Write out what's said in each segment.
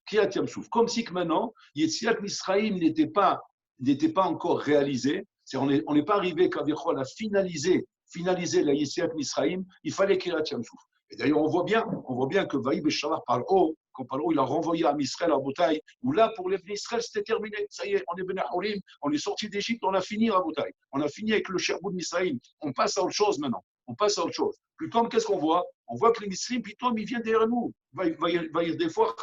Kriyat Yam-Souf. Comme si que maintenant, Yetziat Misraïm n'était pas encore réalisé. On n'est pas arrivé à finaliser la Yetziat Misraïm. Il fallait Kriyat Yam-Souf. Et d'ailleurs, on voit bien que Vaïb et Shalach par haut, quand par haut, il a renvoyé à Israël à Botaï, où là, pour les Israël, c'était terminé. Ça y est, on est Ben Haoulim, on est sorti d'Égypte, on a fini à Botaï. On a fini avec le Sherbou de Misraïm. On passe à autre chose maintenant. On passe à autre chose. Plutôt, qu'est-ce qu'on voit? On voit que les Misraïm, plutôt, ils viennent derrière nous. Des fois,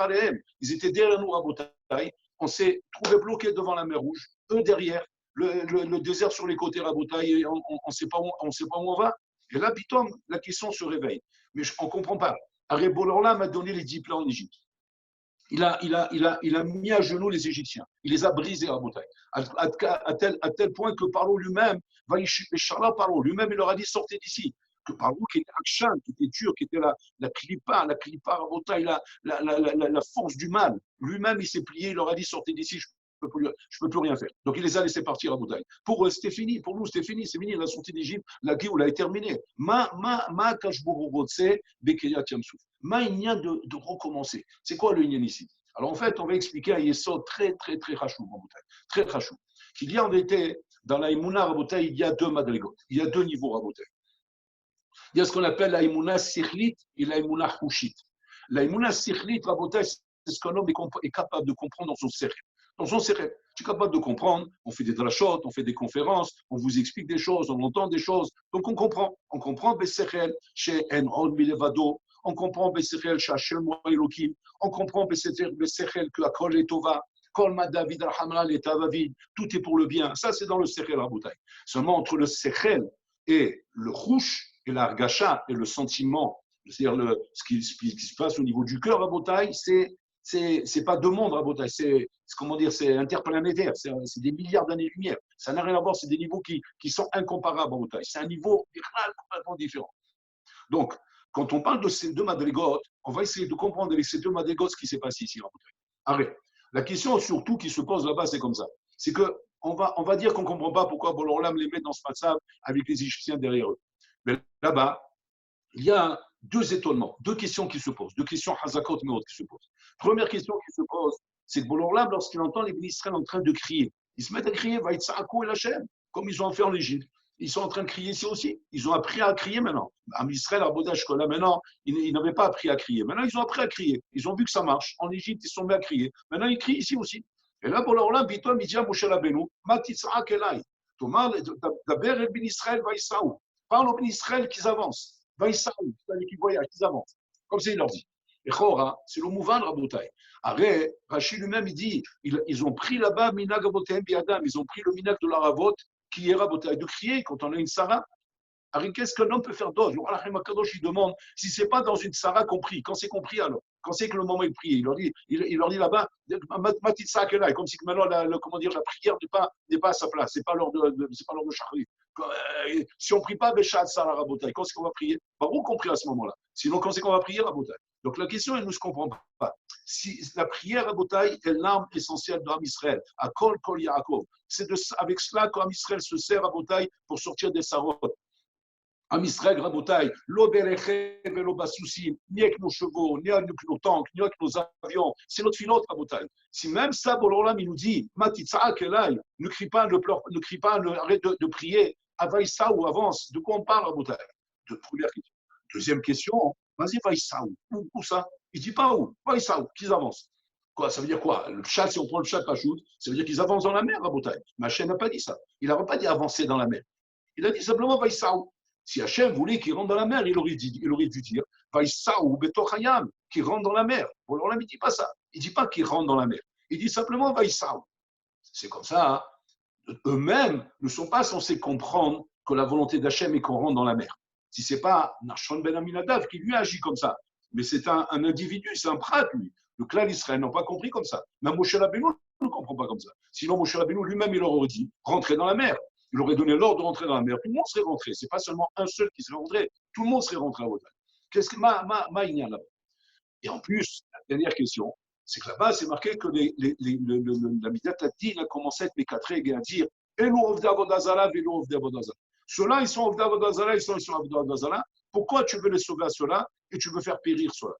ils étaient derrière nous à Botaï. On s'est trouvé bloqué devant la mer Rouge, eux derrière, le désert sur les côtés à Botaï, on ne sait pas où on va. Et là, Pitom, la question se réveille. Mais on ne comprend pas. Aré-Bolorla m'a donné les 10 plans en Égypte. Il a mis à genoux les Égyptiens. Il les a brisés à Botaï. À tel point que Paro lui-même, Paro lui-même, il leur a dit sortez d'ici. Que Paro, qui était Akshan, qui était dur, qui était la clipa à Botaï, la force du mal, lui-même, il s'est plié, il leur a dit sortez d'ici, je ne peux plus rien faire. Donc il les a laissés partir à Botaï. Pour eux, c'était fini. Pour nous, c'était fini. C'est fini. La sortie d'Égypte, la Géoula est terminée. Ma il y a de recommencer. C'est quoi le Inyan ici? Alors en fait, on va expliquer un yesod très, très, très rachou, très rachou. Il y a en été, dans la Imuna Rabotai, il y a deux madrigot. Il y a deux niveaux Rabotai. Il y a ce qu'on appelle la Imuna Sikhlit et la Imuna Hushit. La Imuna Sikhlit, Rabotai, c'est ce qu'un homme est capable de comprendre dans son cercle. Dans son cercle, tu es capable de comprendre, on fait des drashot, on fait des conférences, on vous explique des choses, on entend des choses, donc on comprend Besserel, chez Enod Milevado, on comprend Besserel, chez Hashem Elohim, on comprend Besserel que Akol est Tova, Kol Madavid Rahamla et Tavavid, tout est pour le bien, ça c'est dans le Sechel Rabotai. Seulement entre le Sechel et le Rouch, et l'Argacha, et le sentiment, c'est-à-dire ce qui se passe au niveau du cœur Rabotai, c'est pas deux mondes, Rabotai, c'est interplanétaire, c'est des milliards d'années-lumière. Ça n'a rien à voir, c'est des niveaux qui sont incomparables, Rabotai. C'est un niveau complètement différent. Donc, quand on parle de ces deux madrigotes, on va essayer de comprendre avec ces deux madrigotes ce qui s'est passé ici, Rabotai. Arrête. La question surtout qui se pose là-bas, c'est comme ça. C'est qu'on va dire qu'on ne comprend pas pourquoi Bololam les met dans ce matzab avec les Égyptiens derrière eux. Mais là-bas, il y a deux étonnements, deux questions qui se posent, deux questions hazakot mais autres qui se posent. Première question qui se pose, c'est que Bololam, lorsqu'il entend les Israël en train de crier, ils se mettent à crier, Vaïtsa'akou et Lachem, comme ils ont fait en Égypte. Ils sont en train de crier ici aussi. Ils ont appris à crier maintenant. En Israël, à Bodash, là, maintenant, ils n'avaient pas appris à crier. Maintenant, ils ont appris à crier. Ils ont vu que ça marche. En Égypte, ils sont mis à crier. Maintenant, ils crient ici aussi. Et là, Bololam, Bitom, il dit à Moshe Rabbeinu, Matitza'ak elai. Thomas, d'Aber et Ben Israël, Vaïsa'ou. Parle aux Ben Israël qu'ils avancent. Vaïsa'ou, c'est-à-dire qu'ils voyagent, qu'ils avancent. Comme ça, il leur dit. Et Chora, c'est le mouvant de Rabotai. Arrête, Rachid lui-même, il dit, ils ont pris là-bas Minag Abotem Biadam, ils ont pris le Minag de la Ravot, qui est Rabotai, de crier quand on a une Sarah. Alors, qu'est-ce qu'un homme peut faire d'autre? Allah Kadosh, il demande si ce n'est pas dans une Sarah compris. Quand c'est compris, alors quand c'est que le moment est prié, il leur dit là-bas, comme si maintenant la prière n'est pas à sa place, c'est pas l'heure de Shachrit. Si on ne prie pas Béchat Sarah Rabotai, quand c'est qu'on va prier? Par où qu'on prie à ce moment-là? Sinon, quand c'est qu'on va prier Rabotai? Donc la question, elle ne se comprend pas. Si la prière Rabotai est l'arme essentielle de Am Israël, à Kol Kol Yaakov, c'est avec cela qu'Am Israël se sert Rabotai pour sortir des Sarot. Am Israël, Rabotai, l'Obereche et l'Obassoussim, ni avec nos chevaux, ni avec nos tanks, ni avec nos avions, c'est notre filote, Rabotai. Si même ça, Bololam, il nous dit, Matitzaak elai, ne crie pas, arrête de prier, avaïsa ou avance, de quoi on parle, Rabotai? De première question. Deuxième question, vas-y, vaïsa où ça? Il ne dit pas où, vaïsa où, qu'ils avancent. Quoi, ça veut dire quoi? Le chat, si on prend le chat Pachout, ça veut dire qu'ils avancent dans la mer, Rabotai. Mais Hachem n'a pas dit ça. Il n'aurait pas dit avancer dans la mer. Il a dit simplement vaïsa où. Si Hachem voulait qu'il rentre dans la mer, il aurait dû dire Vaïsaou Betochayam, qu'il rentre dans la mer. Bon, alors là, il ne dit pas ça. Il ne dit pas qu'il rentre dans la mer. Il dit simplement Vaïsaou. C'est comme ça. Hein. Eux-mêmes ne sont pas censés comprendre que la volonté d'Hachem est qu'on rentre dans la mer. Si ce n'est pas Nachshon ben Aminadav qui lui agit comme ça, mais c'est un individu, c'est un prêtre, lui. Le clan d'Israël n'a pas compris comme ça. Même Moshe Rabbeinu ne comprend pas comme ça. Sinon, Moshe Rabbeinu lui-même, il leur aurait dit rentrez dans la mer. Il aurait donné l'ordre de rentrer dans la mer. Tout le monde serait rentré. Ce n'est pas seulement un seul qui serait rentré. Tout le monde serait rentré à Wotan. Qu'est-ce que Maïnia là-bas? Et en plus, la dernière question, c'est que là-bas, c'est marqué que la Midat Adin a commencé à être mécatré et à dire Elo Ovda Vodazala, Velo Ovda Vodazala. Ceux-là, ils sont Ovda Vodazala, ils sont Ovda Vodazala. Pourquoi tu veux les sauver à ceux-là et tu veux faire périr ceux-là?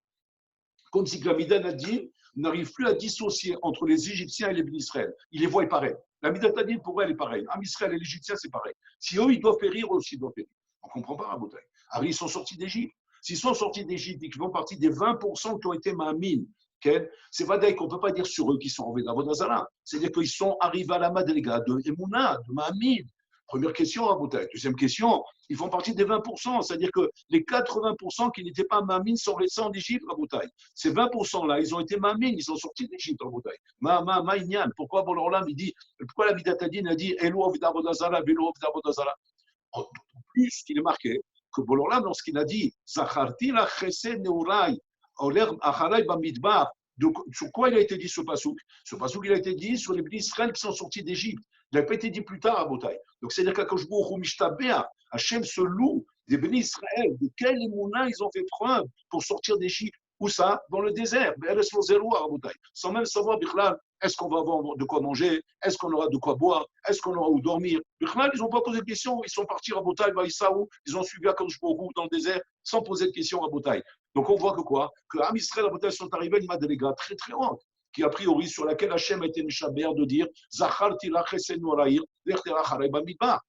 Comme si la Midat Adin, n'arrive plus à dissocier entre les Égyptiens et les Bénis Israël. Il les voit pareil. La Midat Hadin, pour elle, est pareille. Am Israël et l'Égyptien, c'est pareil. Si eux, ils doivent périr, eux aussi, ils doivent périr. On ne comprend pas, Rabotai. Alors, ils sont sortis d'Égypte. S'ils sont sortis d'Égypte et qu'ils font partie des 20% qui ont été Ma'amines, c'est vrai qu'on ne peut pas dire sur eux qu'ils sont enlevés d'Avodazara. C'est-à-dire qu'ils sont arrivés à la Madriga de Emouna, de Ma'amine. Première question, Rabotai. Deuxième question, ils font partie des 20%. C'est-à-dire que les 80% qui n'étaient pas Ma'amines sont restés en Égypte, Rabotai. Ces 20%-là, ils ont été Ma'amines, ils sont sortis d'Égypte, Rabotai. Ma'inyan. Pourquoi Bololam, il dit, pourquoi la Vidatadine a dit Elo Avodazara, Velo Avodazara? En plus, il est marqué que Bololam, lorsqu'il a dit Zacharti la chesed neurai, oler acharai bamidbar, sur quoi il a été dit ce pasouk? Ce pasouk, il a été dit sur les Bnei Israël qui sont sortis d'Égypte. Il n'a pas été dit plus tard à Botaï. Donc, c'est-à-dire qu'Akadosh Baruch Hu Mishtabea, Hachem se loue des Bnei Israël, de quel émouna ils ont fait preuve pour sortir d'Égypte. Où ça? Dans le désert, sans même savoir, Bichlal, est-ce qu'on va avoir de quoi manger? Est-ce qu'on aura de quoi boire? Est-ce qu'on aura où dormir? Bichlal, ils n'ont pas posé de questions. Ils sont partis à Botaï, Vaïsaou, ils ont suivi Akadosh Baruch Hu dans le désert sans poser de questions à Botaï. Donc on voit que quoi? Que Am Israël à Botaï sont arrivés à une madéléga très très haute, qui a priori sur laquelle Hachem a été Meshaber de dire Zacharti la chesed noraïr, l'echtera charei bamidbar.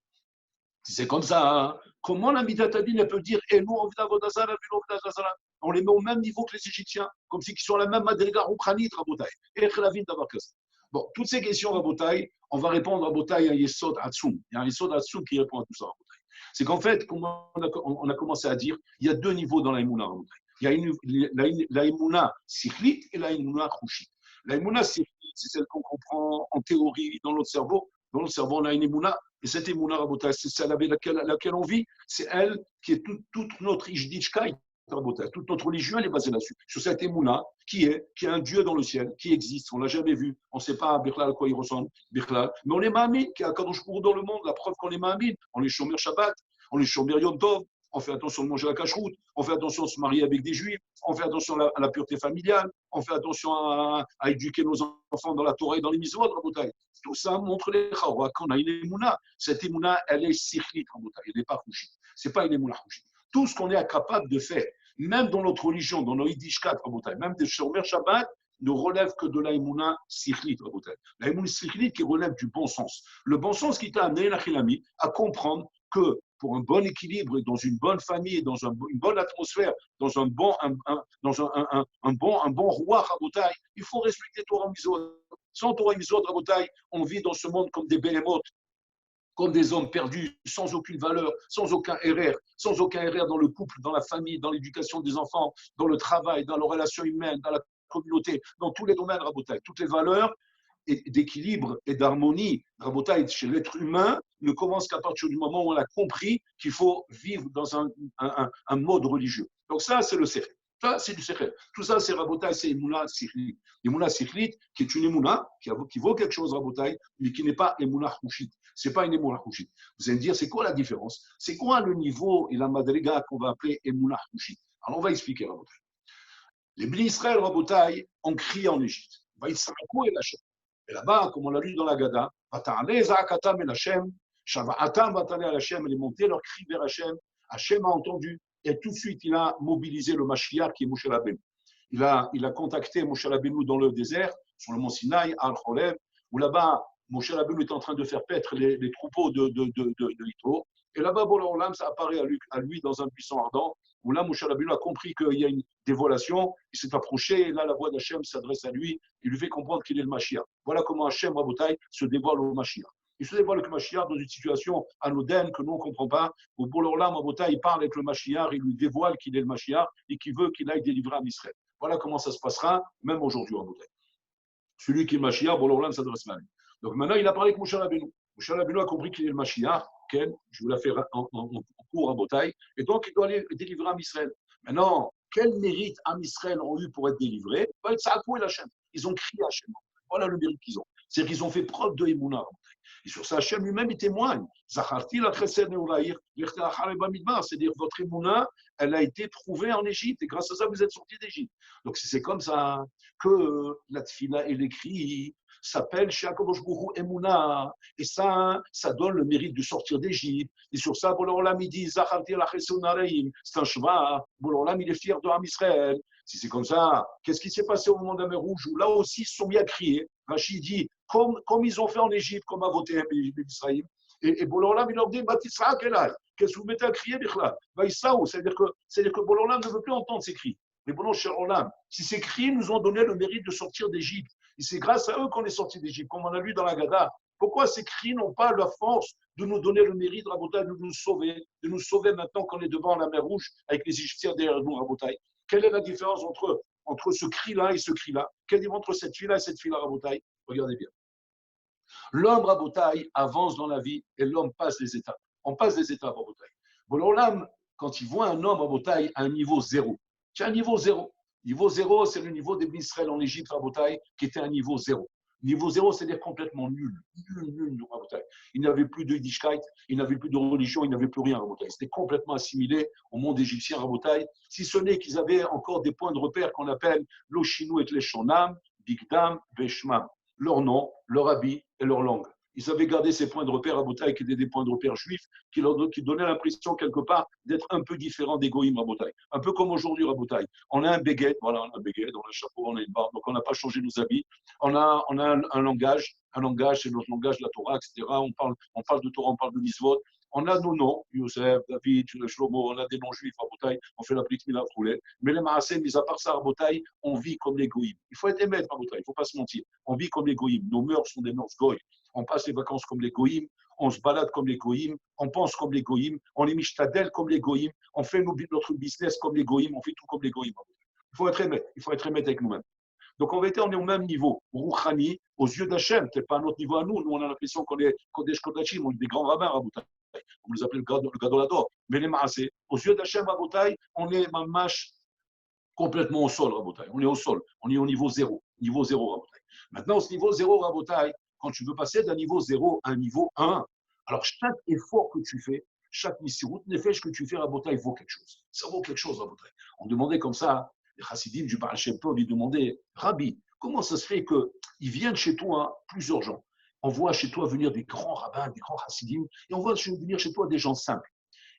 Si c'est comme ça, hein, comment la Midatadine peut dire on les met au même niveau que les Égyptiens, comme si ils sont la même Madriga Roukhanit, Rabotai. Bon, toutes ces questions, Rabotai, on va répondre à Rabotai à Yesod Hatsum. Il y a un Yesod Hatsum qui répond à tout ça, Rabotai. C'est qu'en fait, comme on a commencé à dire, il y a deux niveaux dans la Emouna, Rabotai. Il y a la Emouna Sikhlit et la Emouna Khushit. La Emouna Sikhlit, c'est celle qu'on comprend en théorie dans notre cerveau. Dans notre cerveau, on a une Emouna. Et cette Emouna, Rabotai, c'est celle avec laquelle on vit. C'est elle qui est toute notre Ijdichkai. Toute notre religion, elle est basée là-dessus. Sur cette Emouna, qui est un Dieu dans le ciel, qui existe. On ne l'a jamais vu. On ne sait pas à quoi il ressemble, Birklal. Mais on est Mahamid, qui est à Kadosh Baruch Hu dans le monde. La preuve qu'on est Mahamid. On est Shomer Shabbat, on est Shomer Yom Tov. On fait attention de manger la cacheroute, on fait attention de se marier avec des juifs, on fait attention à la pureté familiale, on fait attention à éduquer nos enfants dans la Torah et dans les mitzvot, Rabotai. Tout ça montre les chawa qu'on a une émouna. Cette émouna, elle est sikhlit, Rabotai, elle n'est pas khushit. Ce n'est pas une émouna khushit. Tout ce qu'on est capable de faire, même dans notre religion, dans nos yiddishkat, Rabotai, même des shomer Shabbat, ne relève que de la émouna sikhlit, Rabotai. La émouna sikhlit qui relève du bon sens. Le bon sens qui t'a amené, Nachilami, à comprendre que pour un bon équilibre, dans une bonne famille, dans une bonne atmosphère, dans un bon roi Rabotai, il faut respecter Torah Mizot. Sans Torah Mizot, Rabotai, on vit dans ce monde comme des bénémotes, comme des hommes perdus, sans aucune valeur, sans aucun erreur dans le couple, dans la famille, dans l'éducation des enfants, dans le travail, dans les relations humaines, dans la communauté, dans tous les domaines, Rabotai. Toutes les valeurs d'équilibre et d'harmonie, Rabotai, chez l'être humain, ne commence qu'à partir du moment où on a compris qu'il faut vivre dans un mode religieux. Donc ça, c'est le sechel. Ça, c'est du sechel. Tout ça, c'est Rabotai, c'est Emouna Sikhlit. Emouna Sikhlit, qui est une Emouna, qui vaut quelque chose, Rabotai, mais qui n'est pas Emouna Khushit. Ce n'est pas une Emouna Khushit. Vous allez me dire, c'est quoi la différence? C'est quoi le niveau et la madriga qu'on va appeler Emouna Khushit? Alors, on va expliquer, Rabotai. Les Bnei Israël, Rabotai, ont crié en Égypte. Vaïtsarakou et Lachem. Et là-bas, comme on l'a lu dans la Gada, elle est montée, leur cri vers Hachem. Hachem a entendu et tout de suite, il a mobilisé le Mashiach qui est Moshe Rabbeinu. Il a contacté Moshe Rabbeinu dans le désert, sur le mont Sinaï, à Al-Kholev, où là-bas, Moshe Rabbeinu est en train de faire paître les troupeaux de Yitro. Et là-bas, Bola ça apparaît à lui dans un buisson ardent, où là, Moshe Rabbeinu a compris qu'il y a une dévoilation, il s'est approché, et là, la voix d'Hachem s'adresse à lui, il lui fait comprendre qu'il est le Mashiach. Voilà comment Hachem, Rabotai, se dévoile au Mashiach. Il se dévoile avec le Mashiach dans une situation anodine que nous, on ne comprend pas, où Bola Rabotai, il parle avec le Mashiach, il lui dévoile qu'il est le Mashiach, et qu'il veut qu'il aille délivrer à Israël. Voilà comment ça se passera, même aujourd'hui, Rabotai. Celui qui est le Mashiach, Bola s'adresse à lui. Donc maintenant, il a parlé avec Moshe Rabbeinu. Moshe Rabbeinu a compris qu'il est le Mashiach, je vous la fais en cours à Botaï, et donc il doit aller délivrer Am Israël. Maintenant, quel mérite Am Israël ont eu pour être délivrés? Ils ont crié à Hachem. Voilà le mérite qu'ils ont. C'est-à-dire qu'ils ont fait preuve de Emouna. Et sur ça, Hachem lui-même il témoigne. C'est-à-dire votre Emouna, elle a été prouvée en Égypte, et grâce à ça, vous êtes sortis d'Égypte. Donc c'est comme ça que la Tfila et l'écrit s'appelle chez Akadosh Baruch Hu Emouna. Et ça donne le mérite de sortir d'Égypte. Et sur ça, Bola Olam, il dit, Zacharti la Chesed Naraim, c'est un shva. Bola Olam, il est fier de Am Israël. Si c'est comme ça, qu'est-ce qui s'est passé au moment de la mer Rouge où là aussi ils se sont mis à crier. Rachid dit, comme ils ont fait en Égypte, comme a voté Israël. Et Bololam, il leur dit, Batisra, qu'est-ce que vous mettez à crier, Bichla? C'est-à-dire que Bololam ne veut plus entendre ces cris. Mais bon, cher Olam, si ces cris nous ont donné le mérite de sortir d'Égypte, et c'est grâce à eux qu'on est sorti d'Égypte, comme on a lu dans la Gada, pourquoi ces cris n'ont pas la force de nous donner le mérite, Rabotai, de nous sauver maintenant qu'on est devant la mer Rouge avec les Égyptiens derrière nous, Rabotai? Quelle est la différence entre ce cri-là et ce cri-là? Quelle est la différence entre cette fille-là et cette fille-là, Rabotai? Regardez bien. L'homme, Rabotai, avance dans la vie et l'homme passe les étapes. On passe les étapes, Rabotai. Bon, l'homme, quand il voit un homme, Rabotai, à un niveau zéro, c'est un niveau zéro. Niveau zéro, c'est le niveau des Israël en Égypte, Rabotai, qui était un niveau zéro. Niveau zéro, c'est-à-dire complètement nul. Nul, Rabotai. Il n'avait plus de Yiddishkeit, il n'avait plus de religion, il n'avait plus rien, Rabotai. C'était complètement assimilé au monde égyptien, Rabotai, si ce n'est qu'ils avaient encore des points de repère qu'on appelle l'Oshinu et l'Eshonam, Bigdam, Veshmam. Leur nom, leur habit et leur langue. Ils avaient gardé ces points de repère à Botaï, qui étaient des points de repère juifs, qui donnaient l'impression quelque part d'être un peu différents des goïms à Botaï. Un peu comme aujourd'hui à Botaï. On a un béguet, voilà, on a un béguet, on a un chapeau, on a une barbe, donc on n'a pas changé nos habits. On a un langage, c'est notre langage, la Torah, etc. On parle de Torah, on parle de Mitzvot. On a nos noms, Youssef, David, Shlomo, on a des noms juifs à Botaï, on fait la Brit Mila Troulé. Mais les Maasé, mis à part ça à Botaï, on vit comme les goïms. Il faut être émettre à Botaï, il ne faut pas se mentir. On vit comme les goïms. Nos mœurs sont des mœurs goïs. On passe les vacances comme les goïms, on se balade comme les goïms, on pense comme les goïms, on est mishtadel comme les goïms, on fait notre business comme les goïms, on fait tout comme les goïms. Il faut être émettre avec nous-mêmes. Donc en vérité, on est au même niveau, Rouhani, aux yeux d'Hachem, peut-être pas à notre niveau à nous. Nous, on a l'impression qu'on est Kodesh Kodachim, on est des grands rabbins à Boutaï. On les appelle le Gadolador. Mais les Maasé, aux yeux d'Hachem à Boutaï, on est mamash complètement au sol, Rabotai. On est au sol, on est au niveau zéro, Rabotai. Maintenant, ce niveau zéro, Rabotai, quand tu veux passer d'un niveau 0 à un niveau 1, alors chaque effort que tu fais, chaque mission, nefesh que tu fais, Rabotai, vaut quelque chose. Ça vaut quelque chose, Rabotai. On demandait comme ça, les chassidim du Baal Shem Tov, ils demandaient, Rabbi, comment ça se fait qu'ils viennent chez toi, plusieurs gens? On voit chez toi venir des grands rabbins, des grands chassidim, et on voit venir chez toi des gens simples.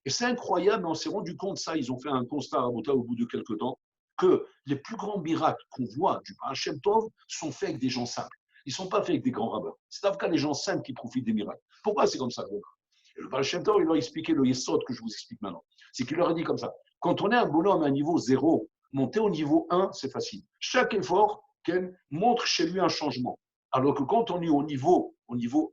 Et c'est incroyable, mais on s'est rendu compte de ça, ils ont fait un constat, Rabotai, au bout de quelques temps, que les plus grands miracles qu'on voit du Baal Shem Tov sont faits avec des gens simples. Ils ne sont pas faits avec des grands rabbins. C'est en tout cas les gens simples qui profitent des miracles. Pourquoi c'est comme ça? Et le Baal Shem Tov, il leur a expliqué le Yesod que je vous explique maintenant. C'est qu'il leur a dit comme ça. Quand on est un bonhomme à un niveau 0, monter au niveau 1, c'est facile. Chaque effort montre chez lui un changement. Alors que quand on est au niveau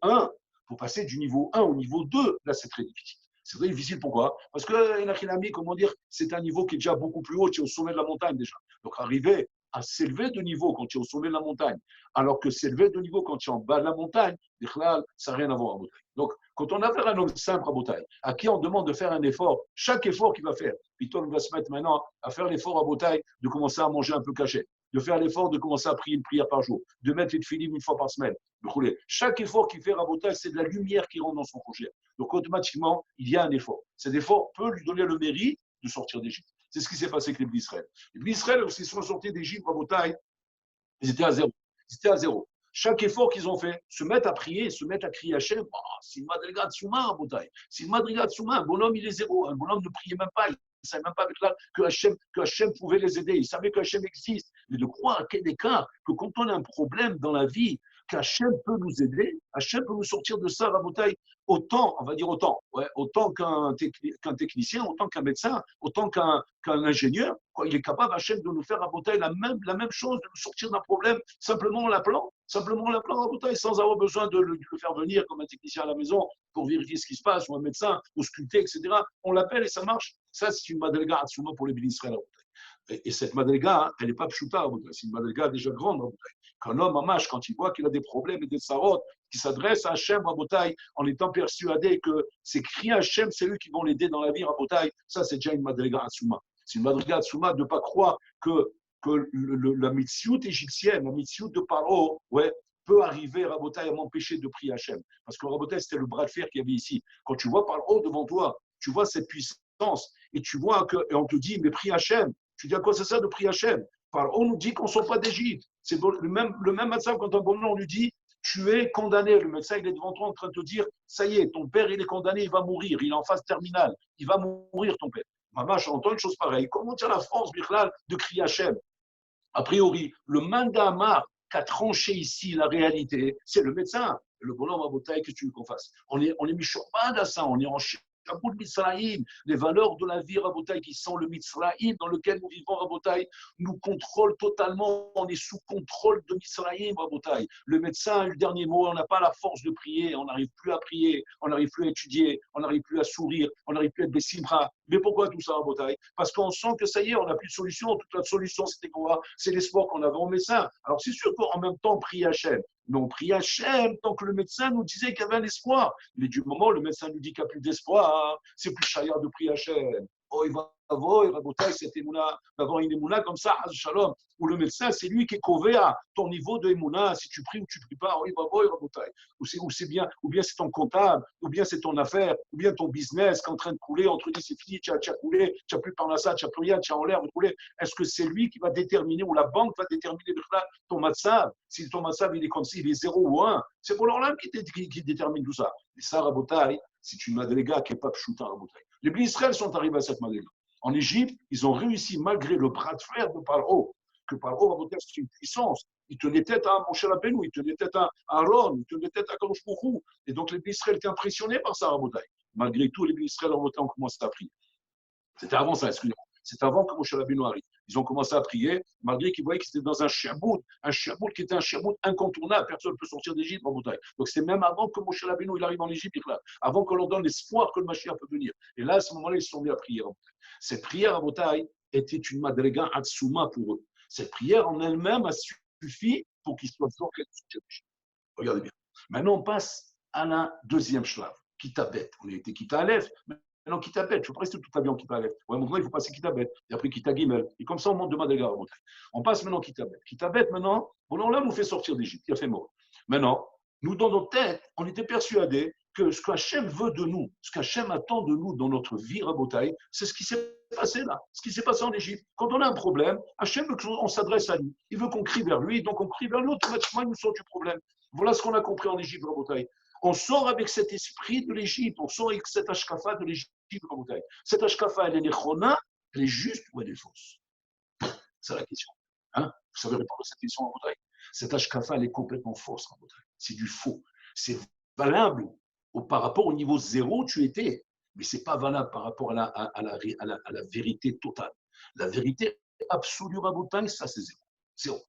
1, pour passer du niveau 1 au niveau 2, là c'est très difficile. C'est très difficile, pourquoi? Parce que, comment dire, c'est un niveau qui est déjà beaucoup plus haut, tu es au sommet de la montagne déjà. Donc arriver à s'élever de niveau quand tu es au sommet de la montagne, alors que s'élever de niveau quand tu es en bas de la montagne, ça n'a rien à voir à Botaï. Donc, quand on a affaire à un homme simple à Botaï, à qui on demande de faire un effort, chaque effort qu'il va faire, puis toi, on va se mettre maintenant à faire l'effort à Botaï de commencer à manger un peu caché, de faire l'effort de commencer à prier une prière par jour, de mettre les tefillim une fois par semaine, de rouler. Chaque effort qu'il fait à Botaï, c'est de la lumière qui rentre dans son projet. Donc, automatiquement, il y a un effort. Cet effort peut lui donner le mérite de sortir d'Égypte. C'est ce qui s'est passé avec les Israël. Les Israël, lorsqu'ils sont sortis d'Égypte à Botaï, ils étaient à zéro. Chaque effort qu'ils ont fait, se mettent à prier, se mettent à crier Hachem, c'est une madrigat souma à Botaï. C'est une madrigat souma. Un bonhomme, il est zéro. Un bonhomme ne priait même pas. Il ne savait même pas que Hachem pouvait les aider. Il savait que Hachem existe. Mais de croire à quel écart que quand on a un problème dans la vie, qu'Hachem peut nous aider, Hachem peut nous sortir de ça à Botaï, autant qu'un technicien, autant qu'un médecin, autant qu'un ingénieur, il est capable, Hachem, de nous faire à Botaï la même chose, de nous sortir d'un problème, simplement en l'appelant à Botaï, sans avoir besoin de le faire venir comme un technicien à la maison pour vérifier ce qui se passe, ou un médecin, ou sculpter, etc. On l'appelle et ça marche. Ça, c'est une madriga Hatsuma pour les Israël à Botaï. Et cette madriga, elle n'est pas pshuta à Botaï, c'est une madriga déjà grande à Botaï. Qu'un homme, Mamash, quand il voit qu'il a des problèmes et des sarotes, qui s'adresse à Hachem à Botaï en étant persuadé que ces cris à Hachem, c'est eux qui vont l'aider dans la vie à Botaï, ça, c'est déjà une madriga Hatsuma. C'est une madriga Hatsuma de ne pas croire que la mitziout égyptienne, la mitziout de Paro, peut arriver à Botaï à m'empêcher de prier Hachem. Parce que Botaï, c'était le bras de fer qu'il y avait ici. Quand tu vois Paro devant toi, tu vois cette puissance et tu vois et on te dit, mais prie Hachem. Tu dis à quoi ça sert de prier Hachem? On nous dit qu'on ne sort pas d'Égypte. C'est le même médecin quand un bon on lui dit tu es condamné. Le médecin il est devant toi en train de te dire ça y est, ton père il est condamné, il va mourir, il est en phase terminale, il va mourir ton père. Mamash entend une chose pareille. Comment tient la France, Bichlal, de crier Hachem? A priori, le Mandama qui a tranché ici la réalité, c'est le médecin. Le bonhomme à bouteille, que tu veux qu'on fasse? On est Mishorban à ça, on est en Shaboul Mitzraïm. Les valeurs de la vie, Rabotai, qui sont le Mitzraïm dans lequel nous vivons, Rabotai, nous contrôlent totalement. On est sous contrôle de Mitzraïm, Rabotai. Le médecin a eu le dernier mot, on n'a pas la force de prier, on n'arrive plus à prier, on n'arrive plus à étudier, on n'arrive plus à sourire, on n'arrive plus à être Bessimra. Mais pourquoi tout ça, Rabotai? Parce qu'on sent que ça y est, on n'a plus de solution. Toute la solution, c'était quoi? C'est l'espoir qu'on avait au médecin. Alors c'est sûr qu'en même temps, on prie Hachem. Mais on prie Hachem tant que le médecin nous disait qu'il y avait un espoir. Mais du moment où le médecin nous dit qu'il n'y a plus d'espoir, c'est plus chaya de prier Hachem. Oh, il va avoir, Rabotai, cette émouna, d'avoir une émouna comme ça, Shalom, où le médecin, c'est lui qui est cové à ton niveau de émouna, si tu pries ou tu ne pries pas, oh, il va avoir, Rabotai. Ou bien c'est ton comptable, ou bien c'est ton affaire, ou bien ton business qui est en train de couler, entre dit c'est fini, tu as coulé, tu n'as plus par ça, tu n'as plus rien, tu as en l'air de couler. Est-ce que c'est lui qui va déterminer, ou la banque va déterminer ton matzav? Si ton matzav, il est comme ça, il est 0 ou 1, c'est pour l'Orlam qui détermine tout ça. Et ça, Rabotai, c'est une madriga qui n'est pas pchouta, Rabotai. Les Bnei Israël sont arrivés à cette madriga. En Égypte, ils ont réussi, malgré le bras de fer de Paro, que Paro, Rabotai, c'est une puissance. Il tenait tête à Moshe Rabbeinu, il tenait tête à Aaron, il tenait tête à Kadosh Baruch Hu. Et donc les Bnei Israël étaient impressionnés par ça, Rabotai. Malgré tout, les Bnei Israël, Rabotai, ont commencé à prier. C'était avant ça, excusez-moi. C'était avant que Moshe Rabbeinu arrive. Ils ont commencé à prier, malgré qu'ils voyaient qu'ils étaient dans un shabout qui était un shabout incontournable. Personne ne peut sortir d'Égypte, Rabotai. Donc c'est même avant que Moshe Rabbeinu il arrive en Égypte, avant qu'on leur donne l'espoir que le Mashiach peut venir. Et là, à ce moment-là, ils se sont mis à prier, Rabotai. Cette prière, Rabotai, était une madrega atsuma pour eux. Cette prière en elle-même a suffi pour qu'ils soient sortis d'Égypte. Regardez bien. Maintenant, on passe à la deuxième shlav, Kitabet. On a été Kita Aleph. Maintenant, Kitabet, je peux rester toute ta vie en Kitabet. Ouais, maintenant, il faut passer Kitabet. Et après, Kita Gimel. Et comme ça, on monte de Madriga. On passe maintenant Kitabet. Kitabet, maintenant, bon, là, nous fait sortir d'Égypte. Il a fait mort. Maintenant, nous, dans nos têtes, on était persuadés que ce qu'Hachem veut de nous, ce qu'Hachem attend de nous dans notre vie, Rabotai, c'est ce qui s'est passé là, ce qui s'est passé en Égypte. Quand on a un problème, Hachem veut qu'on s'adresse à lui. Il veut qu'on crie vers lui, donc on crie vers lui, automatiquement, il nous sort du problème. Voilà ce qu'on a compris en Égypte, Rabotai. On sort avec cet esprit de l'Égypte, on sort avec cette ashkafa de l'Égypte, Rabotai. Cette ashkafa, elle est nechona, elle est juste ou elle est fausse? C'est la question. Hein? Vous savez répondre à cette question, Rabotai. Cette ashkafa, elle est complètement fausse, Rabotai. C'est du faux. C'est valable par rapport au niveau zéro, tu étais, mais ce n'est pas valable par rapport à la vérité totale. La vérité absolue, Rabotai, ça c'est zéro. Zéro.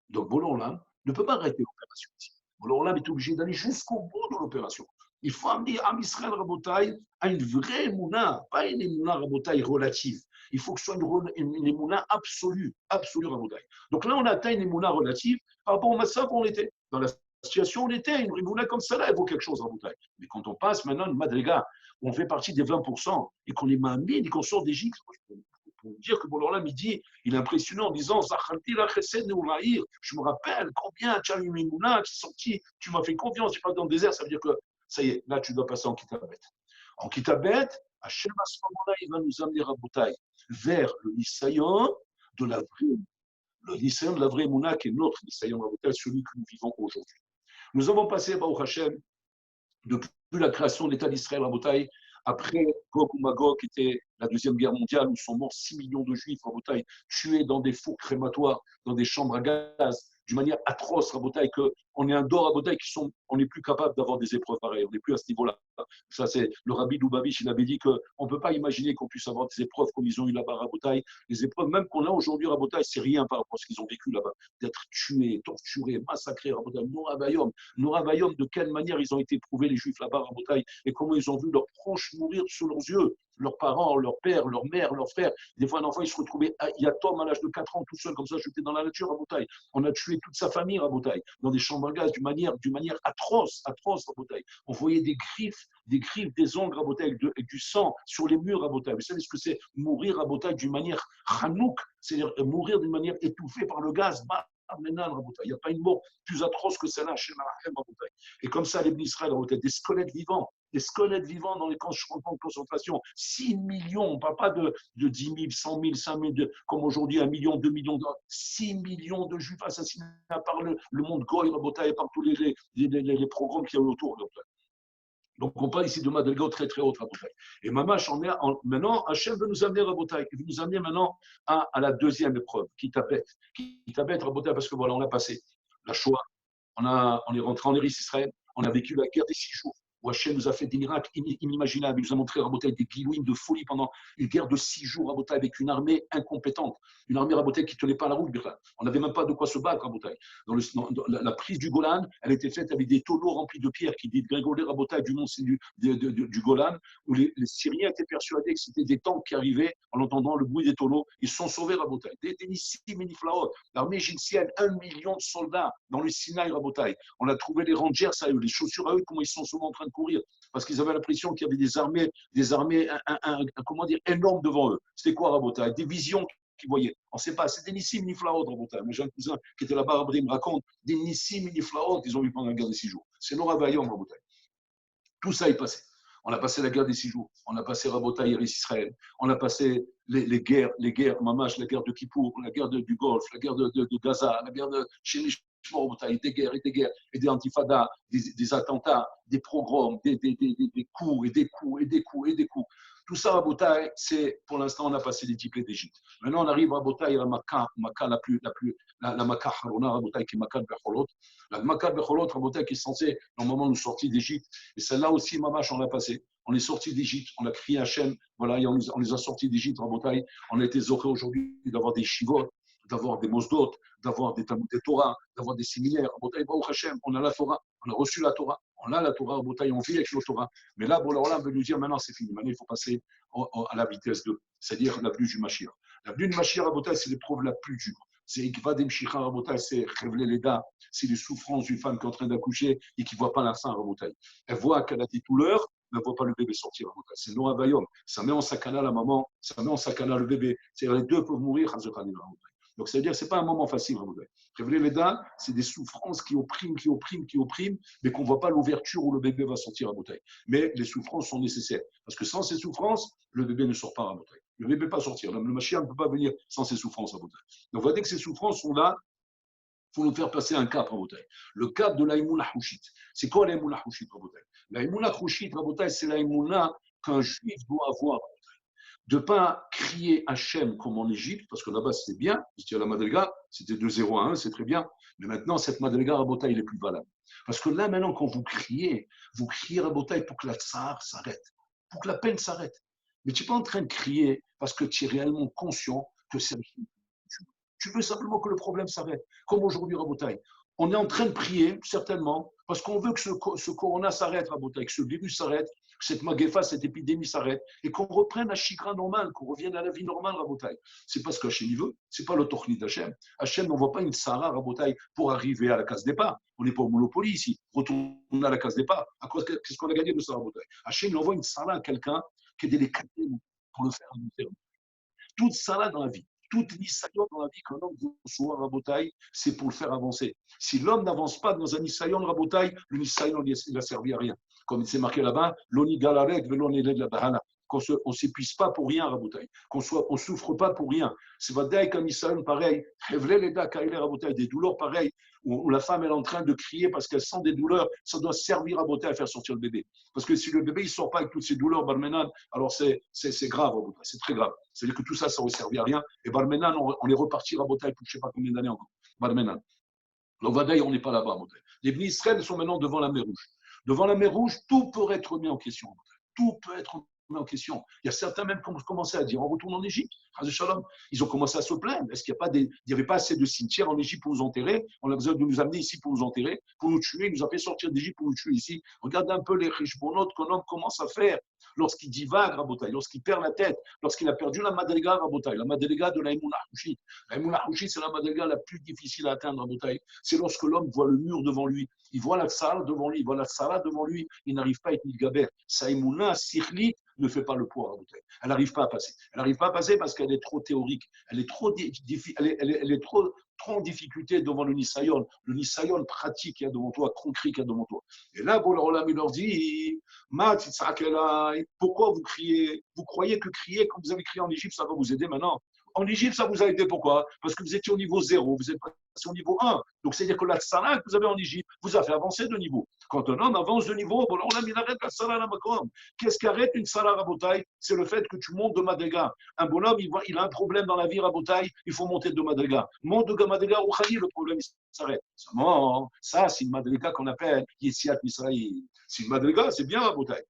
Donc, Bolan ne peut pas arrêter l'opération ici. Bolan est obligé d'aller jusqu'au bout de l'opération. Il faut amener Am Israël Rabotai à une vraie émouna, pas une émouna Rabotai relative. Il faut que ce soit une émouna absolue, Rabotai. Donc là, on a atteint une émouna relative par rapport au massacre où on était. Dans la situation où on était, une émouna comme ça, là, elle vaut quelque chose, Rabotai. Mais quand on passe maintenant une madriga, où on fait partie des 20% et qu'on est mamine et qu'on sort d'Égypte, pour dire que Bolan dit, il est impressionnant en disant je me rappelle combien tu as eu Mimouna qui est sorti, tu m'as fait confiance, tu pas dans le désert, ça veut dire que ça y est, là tu dois passer en Kitabet. En Kitabet, Hachem à ce moment-là, il va nous amener Rabotai vers le Nisayon de la vraie, le Nisayon de la vraie Mouna qui est notre Nisayon Rabotai, celui que nous vivons aujourd'hui. Nous avons passé, Baruch Hachem, depuis la création de l'État d'Israël, Rabotai, après Gog ou Magog, qui était la Deuxième Guerre mondiale, où sont morts 6 millions de Juifs, Rabotai, tués dans des fours crématoires, dans des chambres à gaz, d'une manière atroce, Rabotai, qu'on est un dos, Rabotai, on n'est plus capable d'avoir des épreuves pareilles, on n'est plus à ce niveau-là. Ça, c'est le Rabbi Lubavitch, il avait dit qu'on ne peut pas imaginer qu'on puisse avoir des épreuves comme ils ont eu là-bas, Rabotai. Les épreuves, même qu'on a aujourd'hui, Rabotai, c'est rien par rapport à ce qu'ils ont vécu là-bas. D'être tués, torturés, massacrés, Rabotai, Norabayom, de quelle manière ils ont été éprouvés, les Juifs là-bas, Rabotai, et comment ils ont vu leurs proches mourir sous leurs yeux, leurs parents, leur père, leur mère, leurs frères. Des fois, un enfant, il se retrouvait, il y a Tom à l'âge de 4 ans, tout seul, comme ça, jeté dans la nature, Rabotai. On a tué toute sa famille, Rabotai, dans des chambres à gaz, d'une manière atroce, Rabotai. On voyait des griffes, des ongles, Rabotai, avec du sang sur les murs, Rabotai. Vous savez ce que c'est mourir, Rabotai, d'une manière hanouk, c'est-à-dire mourir d'une manière étouffée par le gaz. Il n'y a pas une mort plus atroce que celle-là, et comme ça, les Israël, des squelettes vivants dans les camps de concentration. 6 millions, on ne parle pas de 10 000, 100 000, 5 000, comme aujourd'hui, 1 million, 2 millions, 6 millions de Juifs assassinés par le monde Goy, et par tous les programmes qu'il y a autour. Donc, on parle ici de Madrigal très, très haute, Rabotai. Et Mamash, maintenant, Hachem veut nous amener, Rabotai. Il veut nous amener maintenant à la deuxième épreuve, qui t'appelle. Qui t'appelle, Rabotai, parce que voilà, on a passé la Shoah, on est rentré en Eretz Israël, on a vécu la guerre des 6 jours, où Hachem nous a fait des miracles inimaginables. Il nous a montré, Rabotai, des guillouines de folie pendant une guerre de 6 jours, Rabotai, avec une armée incompétente, une armée, Rabotai, qui ne tenait pas la route. On n'avait même pas de quoi se battre, Rabotai. Dans la prise du Golan, elle était faite avec des tonneaux remplis de pierres qui dégringolaient, Rabotai, du mont du Golan, où les Syriens étaient persuadés que c'était des tanks qui arrivaient en entendant le bruit des tonneaux. Ils se sont sauvés, Rabotai. Des Nissim et Niflaot. L'armée égyptienne, 1 million de soldats dans le Sinaï, Rabotai. On a trouvé les rangers à eux, les chaussures à eux, comment ils sont souvent en train de courir, parce qu'ils avaient l'impression qu'il y avait des armées comment dire, énormes devant eux. C'était quoi, Rabotai? Des visions qu'ils voyaient. On ne sait pas, c'était Nissim Niflaot, Rabotai. Moi, j'ai un cousin qui était là-bas, il me raconte des Nissim Niflaot qu'ils ont vu pendant la guerre des 6 jours. C'est Nora Vaillant, Rabotai. Tout ça est passé. On a passé la guerre des 6 jours, on a passé Rabotai et Israël, on a passé les guerres, Mamash, la guerre de Kippour, la guerre du Golfe, la guerre de Gaza, la guerre de Shemish, des guerres et des guerres, et des antifadas, des attentats, des pogroms, des coups et des coups et des coups et des coups. Tout ça, Rabotai, c'est, pour l'instant, on a passé les diplômes d'Égypte. Maintenant, on arrive à Rabotai, la Makkah la Makkah Harona, Rabotai, qui est Makkah Becholot. La Makkah Becholot, Rabotai, qui est censée, normalement, nous sortir d'Égypte. Et celle-là aussi, Mamash, on l'a passé. On est sorti d'Égypte, on a crié Hachem, voilà, et on les a sortis d'Égypte, Rabotai. On a été zoré aujourd'hui d'avoir des shivot, d'avoir des mosdot, d'avoir des Talmud Torah, d'avoir des séminaires. Rabotai, Baruch Hashem, on a la Torah, on a reçu la Torah, on a la Torah, Rabotai, on vit avec la Torah. Mais là, Bola veut nous dire maintenant, c'est fini. Maintenant, il faut passer à la vitesse 2, c'est-à-dire la venue du Mashiach. La venue du Mashiach, Rabotai, c'est l'épreuve la plus dure. C'est Ikvadem Shikha, Rabotai, c'est révéler les dents, c'est les souffrances d'une femme qui est en train d'accoucher et qui ne voit pas la fin, Rabotai. Elle voit qu'elle a des douleurs, mais elle ne voit pas le bébé sortir, Rabotai. C'est Noah Bayom. Ça met en sakana la maman, ça met en sakana le bébé. C'est-à-dire les deux peuvent mourir, Rabotai. Donc, c'est-à-dire que ce n'est pas un moment facile, Rabotai. Révéler les dents, c'est des souffrances qui oppriment, mais qu'on ne voit pas l'ouverture où le bébé va sortir, Rabotai. Mais les souffrances sont nécessaires. Parce que sans ces souffrances, le bébé ne sort pas, Rabotai. Le bébé ne peut pas sortir. Le Mashiach ne peut pas venir sans ces souffrances, Rabotai. Donc, on va dire que ces souffrances sont là. Il faut nous faire passer un cap, Rabotai. Le cap de l'Aïmouna Hushit. C'est quoi l'Aïmouna Hushit, Rabotai? L'Aïmouna Hushit, Rabotai, c'est l'Aïmouna qu'un juif doit avoir. De ne pas crier Hachem comme en Égypte, parce que là-bas c'était bien, c'était la Madriga, c'était de 0 à 1, c'est très bien, mais maintenant cette Madriga Rabotai, il est plus valable. Parce que là maintenant, quand vous criez Rabotai pour que la tsar s'arrête, pour que la peine s'arrête. Mais tu n'es pas en train de crier parce que tu es réellement conscient que c'est. Tu veux simplement que le problème s'arrête. Comme aujourd'hui, Rabotai. On est en train de prier, certainement, parce qu'on veut que ce corona s'arrête, Rabotai, que ce virus s'arrête, que cette maguefa, cette épidémie s'arrête, et qu'on reprenne à chikra normal, qu'on revienne à la vie normale, Rabotai. C'est pas ce qu'Hachem veut, c'est pas le torni d'Hachem. Hachem n'envoie pas une Sarah, Rabotai, pour arriver à la case départ. On n'est pas au Monopoly ici. Retourner à la case départ. Qu'est-ce qu'on a gagné de ça, Rabotai? Hachem envoie une Sarah à quelqu'un qui est délicat pour le faire. Toute Sarah dans la vie. Toute Nisayon dans la vie qu'un homme reçoit Rabotai, c'est pour le faire avancer. Si l'homme n'avance pas dans un Nisayon Rabotai, le Nisayon il n'a servi à rien. Comme c'est marqué là-bas, l'oni galarek veloni de la bahana. Qu'on ne s'épuise pas pour rien, Rabotai. Qu'on ne souffre pas pour rien. C'est vrai qu'un Nisayon pareil, des douleurs pareilles, où la femme est en train de crier parce qu'elle sent des douleurs, ça doit servir à Rabotai à faire sortir le bébé. Parce que si le bébé ne sort pas avec toutes ces douleurs, Barmenan, alors c'est grave, Rabotai, c'est très grave. C'est-à-dire que tout ça, ça ne servi à rien. Et Barmenan, on est reparti Rabotai pour je ne sais pas combien d'années encore. Barmenan. Donc, Vadaï, on n'est pas là-bas, Rabotai. Les Bnei Israël sont maintenant devant la mer Rouge. Devant la mer Rouge, tout peut être mis en question. Tout peut être mis en question. Il y a certains même qui ont commencé à dire on retourne en Égypte. Ils ont commencé à se plaindre. Est-ce qu'il n'y avait pas assez de cimetières en Égypte pour nous enterrer? On a besoin de nous amener ici pour nous enterrer, pour nous tuer. Il nous a fait sortir d'Égypte pour nous tuer ici. Regardez un peu les richbonotes qu'un homme commence à faire lorsqu'il divague, Rabotai, lorsqu'il perd la tête, lorsqu'il a perdu la Madriga, Rabotai, la Madriga de la Emouna Hushit. La Emouna Hushit, c'est la Madriga la plus difficile à atteindre, Rabotai. C'est lorsque l'homme voit le mur devant lui. Il voit la Tsara devant lui, il voit la Tsara devant lui, il n'arrive pas à être Milgaber. Sa Emouna, Sikhlit, ne fait pas le poids, Rabotai. Elle n'arrive pas à passer. Elle n'arrive pas à passer parce qu'elle est trop théorique. Elle est trop en difficulté devant le Nisayon pratique qu'il y a devant toi, concret qu'il y a devant toi. Et là, Bola il leur dit, pourquoi vous criez? Vous croyez que crier, quand vous avez crié en Égypte, ça va vous aider maintenant? En Égypte, ça vous a aidé pourquoi? Parce que vous étiez au niveau 0, vous êtes passé au niveau 1. Donc, c'est-à-dire que la tsara que vous avez en Égypte, vous a fait avancer de niveau. Quand un homme avance de niveau, bon, on a mis l'arrêt de la salah à la makom. Qu'est-ce qui arrête une salah rabotaille? C'est le fait que tu montes de madriga. Un bonhomme, il a un problème dans la vie rabotaille, il faut monter de madriga. Monte de madriga au khali, le problème il s'arrête. Seulement, ça, c'est une madriga qu'on appelle Yetziat Misraïl. C'est une madriga, c'est bien rabotaille.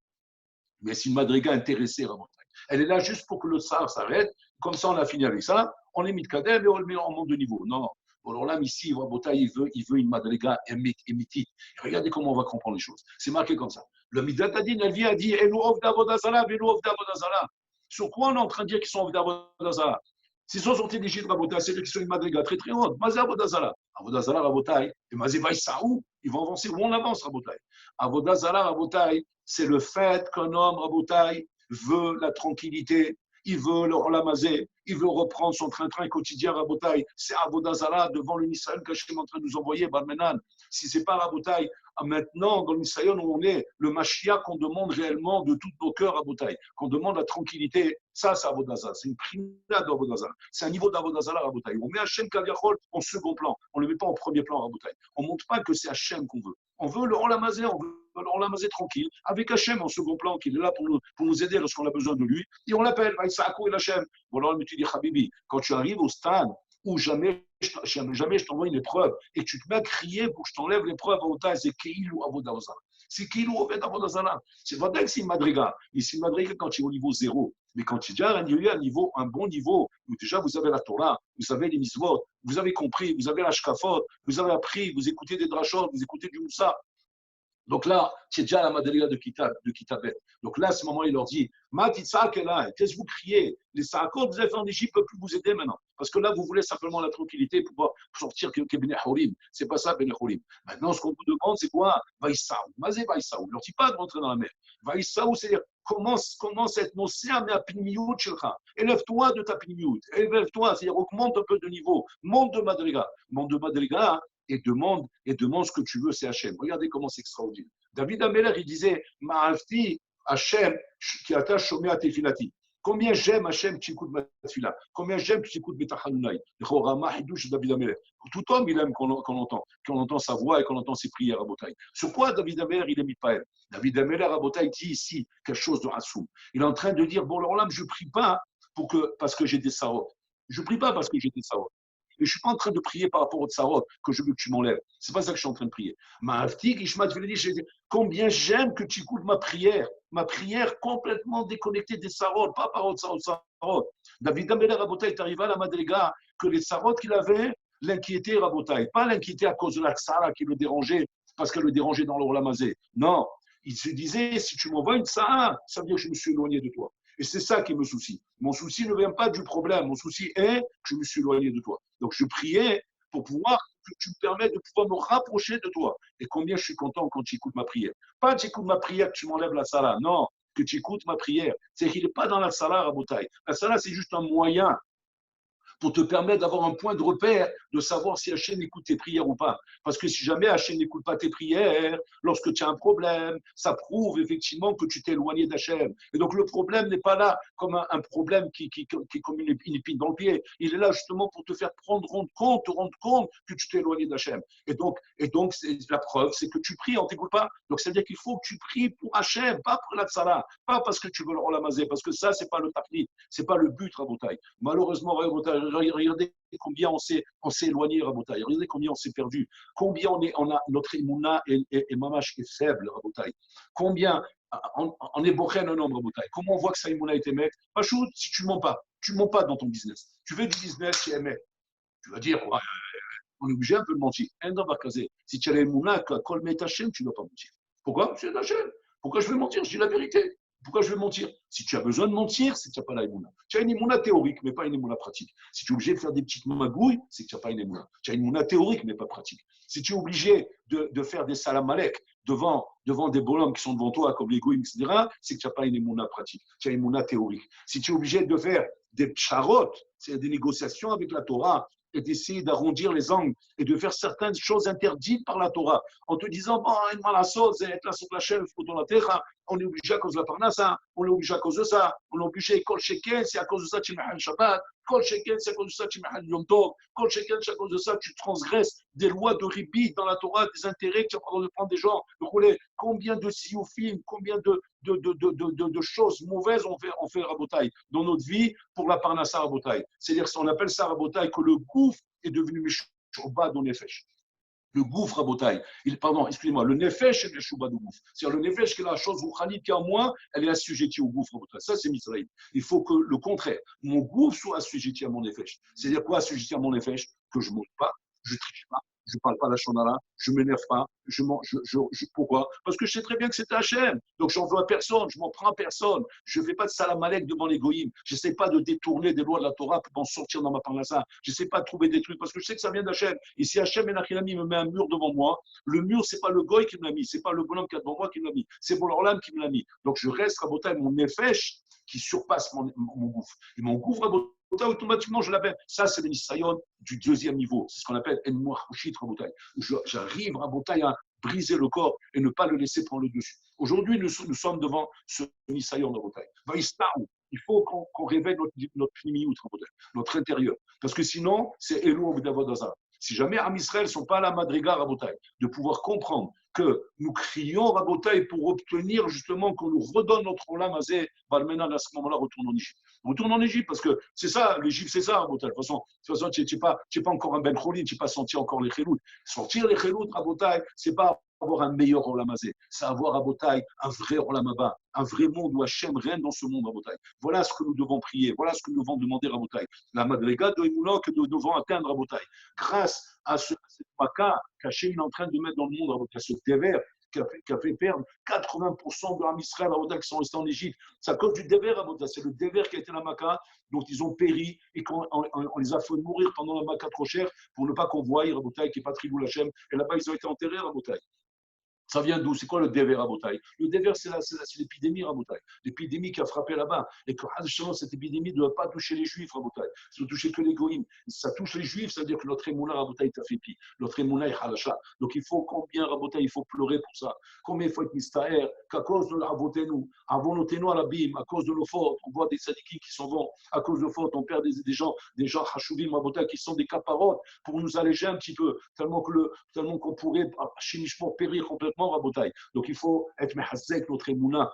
Mais c'est une madriga intéressée rabotaille. Elle est là juste pour que le sar s'arrête. Comme ça, on a fini avec ça. On est mis de kadem et on monte de niveau. Non, non. Bon, alors là, ici, Rabotai, il veut une madriga émitite. Regardez comment on va comprendre les choses. C'est marqué comme ça. Le Midatadin, elle vient, elle dit Elu of d'Avodazala, Elu of d'Avodazala. Sur quoi on est en train de dire qu'ils sont of d'Avodazala? S'ils sont sortis d'Égypte, Rabotai, c'est qu'ils sont une madriga très très haute. Mazé Avodazala. Avodazala, Rabotai. Et Mazé Vaïsaou, ils vont avancer. Où on avance, Rabotai? Avodazala, Rabotai, c'est le fait qu'un homme, Rabotai, veut la tranquillité. Il veut le relamazé, il veut reprendre son train-train quotidien Rabotai. C'est Avodazara devant le Nisayon qu'Hachem est en train de nous envoyer, Balmenan. Si ce n'est pas Rabotai, maintenant, dans le Nisayon où on est, le Mashiach qu'on demande réellement de tous nos cœurs Rabotai, qu'on demande la tranquillité, ça c'est Avodazara. C'est une primade d'Avodazara. C'est un niveau d'Avodazara Rabotai. On met Hachem Kaviachol en second plan. On ne le met pas en premier plan Rabotai. On ne montre pas que c'est Hachem qu'on veut. On veut le relamazé, on veut le relamazé tranquille, avec Hachem en second plan, qui est là pour nous aider lorsqu'on a besoin de lui. Et on l'appelle, Vaïsakou et Hachem. Bon, alors, tu dis, Habibi, quand tu arrives au stade où jamais je t'envoie une épreuve et que tu te mets à crier pour que je t'enlève l'épreuve à Ota, c'est Keilou Avodazala. C'est Keilou Avodazala. C'est vrai que c'est une madriga. Mais c'est une madriga quand tu es au niveau 0. Mais quand tu es déjà arrivé à un bon niveau, où déjà vous avez la Torah, vous avez les mitzvot, vous avez compris, vous avez la shkafot, vous avez appris, vous écoutez des drachot, vous écoutez du moussa. Donc là, c'est déjà la madriga de Kitabet. Donc là, à ce moment, il leur dit Matitsa Kela, qu'est-ce que vous criez? Les Saakot que vous avez fait en Égypte ne peuvent plus vous aider maintenant. Parce que là, vous voulez simplement la tranquillité pour pouvoir sortir que Bnei Horim. Ce n'est pas ça, Bnei Horim. Maintenant, ce qu'on vous demande, c'est quoi? Vaïsaou. Mazé Vaïsaou. Il ne leur dit pas de rentrer dans la mer. Vaïsaou, c'est-à-dire commence à être nocéa, mais à pinimiout chelcha. Élève-toi de ta pinimiout. Élève-toi, c'est-à-dire augmente un peu de niveau. Monte de madriga. Monte de madriga. Et demande ce que tu veux, c'est Hachem. Regardez comment c'est extraordinaire. David Ameler, il disait Ma'alti Hachem qui attache Shomé à Tefilati. Combien j'aime Hachem qui écoute ma tefila. Combien j'aime qui écoute Betachanunai. David Ameler. Tout homme, il aime qu'on entend sa voix et qu'on entend ses prières à Botaï. Sur quoi David Ameler, il n'imite pas elle? David Ameler à Botaï dit ici quelque chose de rassoum. Il est en train de dire bon, alors là, je ne prie pas parce que j'ai des sarotes. Je ne prie pas parce que j'ai des sarotes. Et je ne suis pas en train de prier par rapport au tsarot que je veux que tu m'enlèves. Ce n'est pas ça que je suis en train de prier. Combien j'aime que tu écoutes ma prière complètement déconnectée des tsarot, pas par rapport au tsarot. David Ameler Rabotai est arrivé à la madriga que les tsarot qu'il avait l'inquiétaient Rabotai. Pas l'inquiéter à cause de la tsara qui le dérangeait, parce qu'elle le dérangeait dans l'olamazé. Non, il se disait, si tu m'envoies une tsara, ça veut dire que je me suis éloigné de toi. Et c'est ça qui me soucie. Mon souci ne vient pas du problème. Mon souci est que je me suis éloigné de toi. Donc, je priais pour pouvoir que tu me permettes de pouvoir me rapprocher de toi. Et combien je suis content quand tu écoutes ma prière. Pas que tu écoutes ma prière, que tu m'enlèves la salah. Non, que tu écoutes ma prière. C'est qu'il n'est pas dans la salah, Rabotai. La salah, c'est juste un moyen pour te permettre d'avoir un point de repère, de savoir si Hachem écoute tes prières ou pas. Parce que si jamais Hachem n'écoute pas tes prières, lorsque tu as un problème, ça prouve effectivement que tu t'es éloigné d'Hachem. Et donc le problème n'est pas là comme un problème qui est comme une épine dans le pied. Il est là justement pour te faire te rendre compte que tu t'es éloigné d'Hachem. Et donc la preuve, c'est que tu pries, on ne t'écoute pas. Donc c'est-à-dire qu'il faut que tu pries pour Hachem, pas pour la Tzala, pas parce que tu veux le relamazer, parce que ça, ce n'est pas le taflit, ce n'est pas le but, Rabotai. Malheureusement, regardez combien on s'est éloigné, Rabotai. Regardez combien on s'est perdu. Combien notre imuna est mamash est faible, Rabotai. Combien on est bochen un homme, Rabotai. Comment on voit que sa imuna est émec? Pachout, si tu ne mens pas. Tu ne mens pas dans ton business. Tu fais du business, tu es émec. Tu vas dire, ouais, on est obligé un peu de mentir. Si tu as l'imuna, kol met Hachem, tu ne dois pas mentir. Pourquoi? C'est Hachem. Pourquoi je vais mentir? Je dis la vérité. Pourquoi je vais mentir? Si tu as besoin de mentir, c'est que tu n'as pas la émouna. Tu as une émouna théorique, mais pas une émouna pratique. Si tu es obligé de faire des petites magouilles, c'est que tu n'as pas une émouna. Tu as une émouna théorique, mais pas pratique. Si tu es obligé de faire des salam alek devant des bonhommes qui sont devant toi, comme les goïms, etc., c'est que tu n'as pas une émouna pratique. Tu as une émouna théorique. Si tu es obligé de faire des psharot, c'est des négociations avec la Torah, et d'essayer d'arrondir les angles et de faire certaines choses interdites par la Torah en te disant, bon, on est obligé à cause de la parnassa, on est obligé à cause de ça, on est obligé, kol shekel, c'est à cause de ça que tu mets le Shabbat, kol shekel, c'est à cause de ça que tu mets le Yom Tov, kol shekel, c'est à cause de ça que tu transgresses des lois de ribit dans la Torah, des intérêts que tu as pas le droit de prendre des gens. Combien de zioufim, combien de choses mauvaises on fait rabotaille dans notre vie pour la parnassa rabotaille. C'est-à-dire qu'on appelle ça rabotaille que le gouffre est devenu Meshouba dans Nefesh. Le gouffre rabotaille. Pardon, excusez-moi, le nefesh est Meshouba du gouffre. C'est-à-dire le nefesh qui est la chose rouchanite qui est en moi, elle est assujettie au gouffre rabotaille. Ça, c'est Misraïm. Il faut que le contraire, mon gouffre soit assujetti à mon nefesh. C'est-à-dire quoi assujetti à mon nefesh? Que je ne monte pas, je ne triche pas, je ne parle pas la shonara, je ne m'énerve pas. Pourquoi? Parce que je sais très bien que c'est Hachem. Donc, j'en veux à personne, je m'en prends à personne. Je ne fais pas de salamalek devant l'égoïme. Je n'essaie pas de détourner des lois de la Torah pour m'en sortir dans ma parnassa. Je n'essaie pas de trouver des trucs parce que je sais que ça vient d'Hachem. Et si Hachem Enachilami me met un mur devant moi, le mur, ce n'est pas le goy qui me l'a mis, ce n'est pas le bonhomme qui est devant moi qui me l'a mis, c'est Bolarlam qui me l'a mis. Donc, je reste rabotaille mon nefesh qui surpasse mon gouffre. Et mon gouffre rabotaille, automatiquement, je l'appelle. Ça, c'est le Nisayon du deuxième niveau. C'est ce qu'on appelle Enmoachouchit Rabotai. J'arrive, Rabotai, à briser le corps et ne pas le laisser prendre le dessus. Aujourd'hui, nous sommes devant ce Nisayon Rabotai. Il faut qu'on révèle notre pnimiout, notre intérieur. Parce que sinon, c'est Elou Davodazar. Si jamais Am Israël ne sont pas à la madriga Rabotai, de pouvoir comprendre que nous crions Rabotai pour obtenir justement qu'on nous redonne notre Olam Azé, Balmenan à ce moment-là retourne en Égypte. Retourne en Égypte parce que c'est ça, l'Égypte c'est ça Rabotai. De toute façon, tu n'es pas encore un Ben Cholin, tu n'es pas senti encore les Chelout. Sortir les Chelout Rabotai, c'est pas avoir un meilleur Olam Azé, c'est avoir Rabotai un vrai Olam Abba, un vrai monde où Hachem règne dans ce monde Rabotai. Voilà ce que nous devons prier, voilà ce que nous devons demander Rabotai. La madriga de Emouna que nous devons atteindre Rabotai. Grâce à cette maca qu'Hachem est en train de mettre dans le monde, Rabotai, ce déver qui a fait perdre 80% de l'âme Israël qui sont restés en Égypte. C'est à cause du déver, Rabotai. C'est le déver qui a été la maca, dont ils ont péri et qu'on les a fait mourir pendant la maca trop chère pour ne pas qu'on voie Rabotai qui est pas Tribou Hachem. Et là-bas, ils ont été enterrés, Rabotai. Ça vient d'où? C'est quoi le déver Rabotai? Le déver, c'est l'épidémie Rabotai. L'épidémie qui a frappé là-bas. Et que cette épidémie ne doit pas toucher les Juifs Rabotai. Ça ne touche que les Goïms. Si ça touche les Juifs, ça veut dire que notre émouna Rabotai est affaibli. Notre émouna est halasha. Donc il faut combien Rabotai, il faut pleurer pour ça. Combien il faut être mystère qu'à cause de l'avotenu, avant nos à l'abîme, à cause de nos fautes, on voit des sadikim qui s'en vont. À cause de nos fautes, on perd des gens hachuvim Rabotai qui sont des caparotes pour nous alléger un petit peu. Tellement qu'on pourrait chimiquement périr complètement. Rabotai. Donc il faut être mehazek notre émouna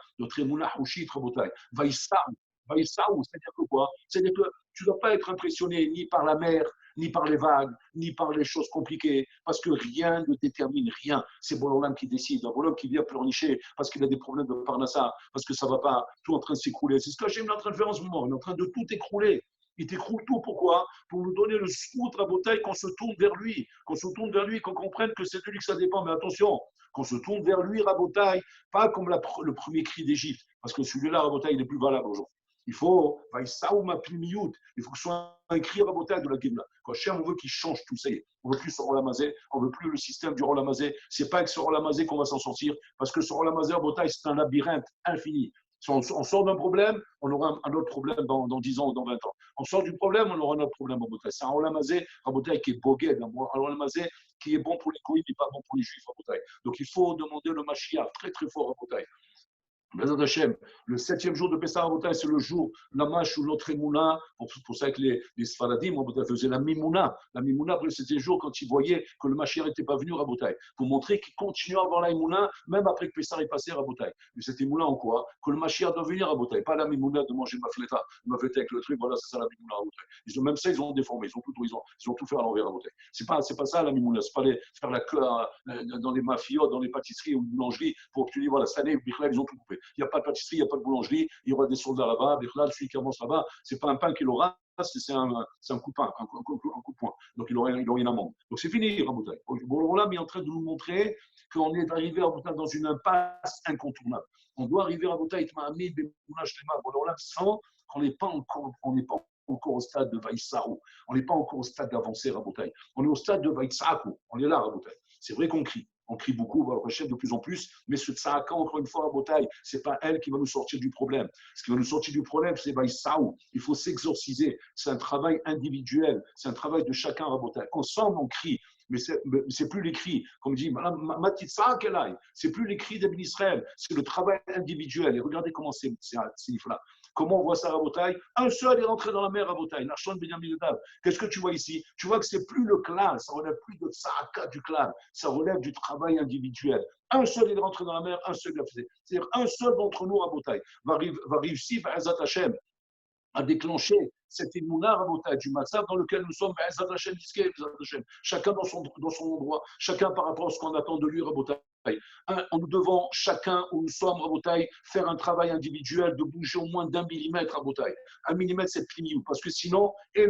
houchit Rabotai. Vaïsaou, c'est-à-dire que quoi? C'est-à-dire que tu ne dois pas être impressionné ni par la mer, ni par les vagues, ni par les choses compliquées, parce que rien ne détermine rien. C'est Bolam qui décide, un Bolam qui vient pleurnicher parce qu'il a des problèmes de parnassa, parce que ça ne va pas, tout en train de s'écrouler. C'est ce que Hachem est en train de faire en ce moment, il est en train de tout écrouler. Il t'écroule tout. Pourquoi? Pour nous donner le scout Rabotai, qu'on se tourne vers lui, qu'on comprenne que c'est de lui que ça dépend. Mais attention, qu'on se tourne vers lui, Rabotai, pas comme le premier cri d'Égypte, parce que celui-là, Rabotai, il est plus valable aujourd'hui. Il faut, il faut que ce soit un cri Rabotai de la Gémla. Quand Hachem, on veut qu'il change tout, ça y est. On ne veut plus ce Rolamazé, on ne veut plus le système du Rolamazé. Ce n'est pas avec ce Rolamazé qu'on va s'en sortir, parce que ce Rolamazé, Rabotai, c'est un labyrinthe infini. Si on sort d'un problème, on aura un autre problème dans 10 ans ou dans 20 ans. On sort du problème, on aura un autre problème. C'est un Rolamazé, Rabotai, qui est bogued, un Rolamazé qui est bon pour les Goïms et pas bon pour les Juifs, Rabotai. Donc il faut demander le Mashiach très très fort, Rabotai. Le 7e jour de Pessah Rabotai, c'est le jour Namash ou notre Emouna. Pour ça que les Sfaradim faisaient la Mimouna. La Mimouna, après le 7e jour, quand ils voyaient que le Mashiach n'était pas venu, Rabotai, pour montrer qu'ils continuent à avoir la Emouna, même après que Pessah est passé, Rabotai. Mais cette Emouna en quoi? Que le Mashiach doit venir, Rabotai. Pas la Mimouna de manger ma fleta avec le truc, voilà, c'est ça la Mimouna, Rabotai. Même ça, ils ont déformé, ils ont tout fait à l'envers, Rabotai. C'est pas ça la Mimouna, c'est pas faire la queue dans les mafiotes, dans les pâtisseries ou boulangeries pour obtenir, voilà, cette année, ils ont tout coupé. Il n'y a pas de pâtisserie, il n'y a pas de boulangerie, il y aura des soldats là-bas, celui qui avance là-bas, ce n'est pas un pain qu'il aura, c'est un coup de pain, un coup de poing. Donc il aura une amende. Donc c'est fini, Rabotai. Bolam est en train de nous montrer qu'on est arrivé dans une impasse incontournable. On doit arriver à Rabotai, Bolam sent qu'on n'est pas encore au stade de Vaïsaou. On n'est pas encore au stade d'avancée, Rabotai. On est au stade de Vaïsakou. On est là, Rabotai. C'est vrai qu'on crie. On crie beaucoup, Baruch Hashem, de plus en plus, mais ce tzahaka, encore une fois, Rabotai, ce n'est pas elle qui va nous sortir du problème. Ce qui va nous sortir du problème, c'est Baïsaou. Il faut s'exorciser. C'est un travail individuel. C'est un travail de chacun, Rabotai. Ensemble, on crie. Mais c'est plus les cris, comme dit Matitsa Kelai, c'est plus les cris d'Ibn Israël, c'est le travail individuel. Et regardez comment c'est là. Comment on voit ça, Rabotai? Un seul est rentré dans la mer, Rabotai. Nachshon Benyamin Edav. Qu'est-ce que tu vois ici? Tu vois que c'est plus le clan, ça relève plus de Tzahaka du clan, ça relève du travail individuel. Un seul est rentré dans la mer, un seul l'a fait. C'est-à-dire un seul d'entre nous, Rabotai, va réussir, Be'ezat Hashem, à déclencher cette émouna du matzah dans lequel nous sommes, chacun dans son endroit, chacun par rapport à ce qu'on attend de lui, Rabotai. Nous devons, chacun où nous sommes, Rabotai, faire un travail individuel de bouger au moins d'1 millimètre, Rabotai. 1 millimètre, c'est plimiou, parce que sinon, on est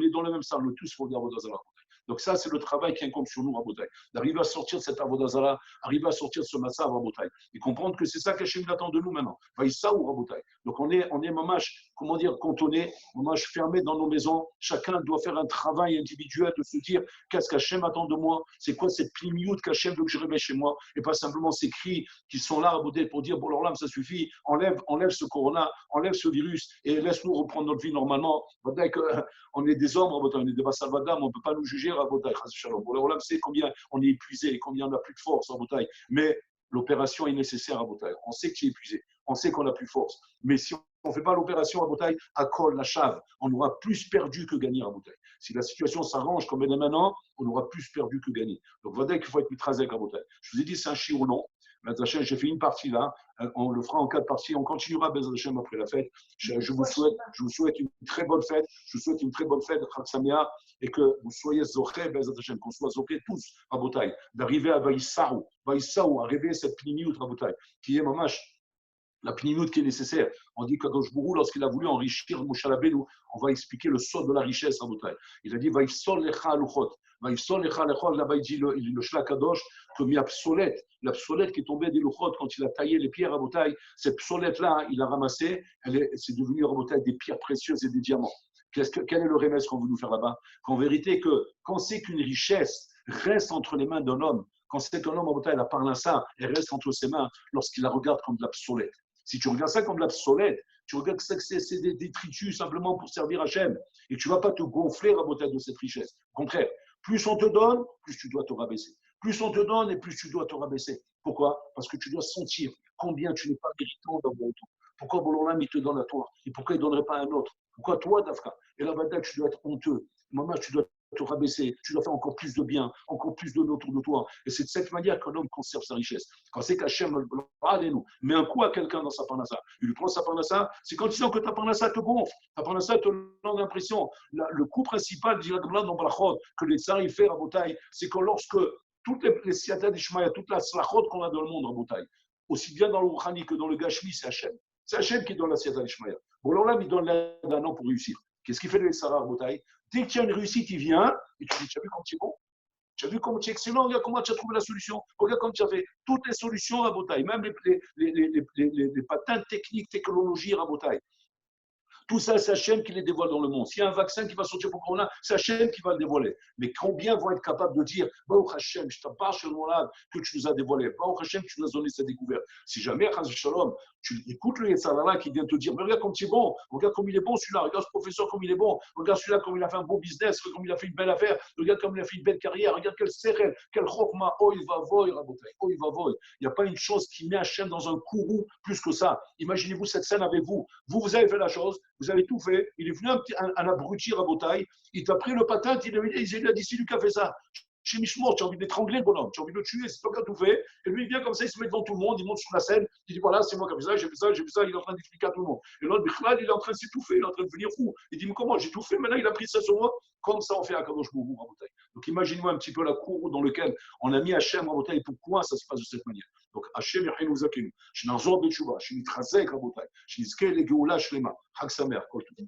dans le même salle, le tous faut d'Avodazara. Donc ça, c'est le travail qui incombe sur nous, Rabotai. D'arriver à sortir de cette Avodazara, arriver à sortir de ce matzah, Rabotai. Et comprendre que c'est ça qu'Hachem attend de nous maintenant. Vaïssa ou Rabotai. Donc on est mamash, comment dire, cantonné, mamash fermé dans nos maisons. Chacun doit faire un travail individuel de se dire qu'est-ce qu'Hachem attend de moi, c'est quoi cette plimiout qu'Hachem veut que je réveille chez moi, et pas simplement ces cris qui sont là, Rabotai, pour dire bon, alors là, ça suffit, enlève ce corona, enlève ce virus, et laisse-nous reprendre notre vie normalement. On est des hommes, Rabotai, on est des Bassalvadam, on ne peut pas nous juger, Rabotai. On sait combien on est épuisé, combien on n'a plus de force, Rabotai. Mais l'opération est nécessaire, Rabotai. On sait que tu es épuisé, on sait qu'on n'a plus de force. Mais si on ne fait pas l'opération, Rabotai, à col, la chave, on aura plus perdu que gagné, Rabotai. Si la situation s'arrange comme elle est maintenant, on aura plus perdu que gagné. Donc, voilà qu'il faut être mitrasek, Rabotai. Je vous ai dit, c'est un chiot long. J'ai fait une partie là, on le fera en 4 parties, on continuera Bezat Hashem après la fête. Je vous souhaite une très bonne fête, je vous souhaite une très bonne fête, Chag Sameach, et que vous soyez zoché Bezat Hashem, qu'on soit zoché tous, Rabotai, d'arriver à Vaïsaou, à réveiller cette pnimiout, Rabotai, qui est mamash, la pnimiout qui est nécessaire. On dit qu'Akadosh Borou, lorsqu'il a voulu enrichir Moshe Rabbeinu, on va expliquer le sort de la richesse, Rabotai. Il a dit Vaïsol lecha luchot. Là-bas, il dit le Shlakadosh que l'obsolète qui est tombé des Luchot quand il a taillé les pierres à Rabotai, cette obsolète-là, il a ramassé, c'est devenu à Rabotai des pierres précieuses et des diamants. Quel est le remède qu'on veut nous faire là-bas? Qu'en vérité, quand c'est qu'une richesse reste entre les mains d'un homme, quand c'est qu'un homme à Rabotai, la parnassa, elle reste entre ses mains lorsqu'il la regarde comme de l'obsolète. Si tu regardes ça comme de l'obsolète, tu regardes que c'est des détritus simplement pour servir Hachem. Et tu ne vas pas te gonfler à Rabotai de cette richesse. Au contraire, plus on te donne, plus tu dois te rabaisser. Plus on te donne et plus tu dois te rabaisser. Pourquoi? Parce que tu dois sentir combien tu n'es pas méritant dans mon temps. Pourquoi Bololam il te donne à toi? Et pourquoi il ne donnerait pas à un autre? Pourquoi toi, Dafka? Et là, tu dois être honteux. Maman, tu dois te rabaisser. Tu dois faire encore plus de bien, encore plus de autour de toi. Et c'est de cette manière qu'un homme conserve sa richesse. Quand c'est qu'Hachem nous met un coup à quelqu'un dans sa parnassa, il lui prend sa parnassa, c'est quand il sent que ta parnassa te gonfle, ta parnassa te donne l'impression. Le coup principal, dit Adonai dans Brachot, que les tsars fait à Botaï, c'est que lorsque toutes les siatas d'Ishmaïa, toute la slachot qu'on a dans le monde à Botaï, aussi bien dans le Rouhani que dans le Gashmi, c'est Hachem. C'est Hachem qui donne la siata d'Ishmaïa. Bon, alors là, il donne l'aide d'un an pour réussir. Qu'est-ce qu'il fait le Sarah à Botaï? Dès qu'il y a une réussite, il vient et tu dis, tu as vu comme tu es bon? Tu as vu comment tu es excellent? Regarde comment tu as trouvé la solution. Regarde comme tu as fait toutes les solutions à Botaï, même les patins techniques, technologie à Botaï. Tout ça, c'est Hachem qui les dévoile dans le monde. S'il y a un vaccin qui va sortir pour Corona, c'est Hachem qui va le dévoiler. Mais combien vont être capables de dire Baruch Hachem, je t'en parle sur le moment que tu nous as dévoilé. Baruch Hachem, tu nous as donné cette découverte. Si jamais, Chaz Shalom, tu écoutes le Yetzirah qui vient te dire mais regarde comme tu es bon, regarde comme il est bon celui-là, regarde ce professeur comme il est bon, regarde celui-là comme il a fait un beau business, comme il a fait une belle affaire, regarde comme il a fait une belle carrière, regarde quel sérel, quel chokma, oh il va voy, Rabotai, oh il va voy. Il n'y a pas une chose qui met Hachem dans un courroux plus que ça. Imaginez-vous cette scène avec vous. Vous avez fait la chose, vous avez tout fait. Il est venu un abruti Rabotai, il t'a pris le patin, il lui a dit c'est lui qui a fait ça. Chez Mishmor, tu as envie de l'étrangler, bonhomme, tu as envie de le tuer, c'est toi qui as tout fait. Et lui, il vient comme ça, il se met devant tout le monde, il monte sur la scène, il dit voilà, c'est moi qui ai fait ça, j'ai fait ça, j'ai fait ça, il est en train d'expliquer à tout le monde. Et l'autre, il est en train de s'étouffer, il est en train de devenir fou. Il dit mais comment, j'ai tout fait, maintenant il a pris ça sur moi. Comme ça, on fait à Kadosh Bourou, Rabotai. Donc imagine-moi un petit peu la cour dans laquelle on a mis Hachem, Rabotai, et pourquoi ça se passe de cette manière. Donc Hachem, Yahinu Zakenu, Shnazor Betchouba, Shnitrazek, Rabotai, Shnizke, Legeoula, Shlema, Chag Sameach, Kol Tov.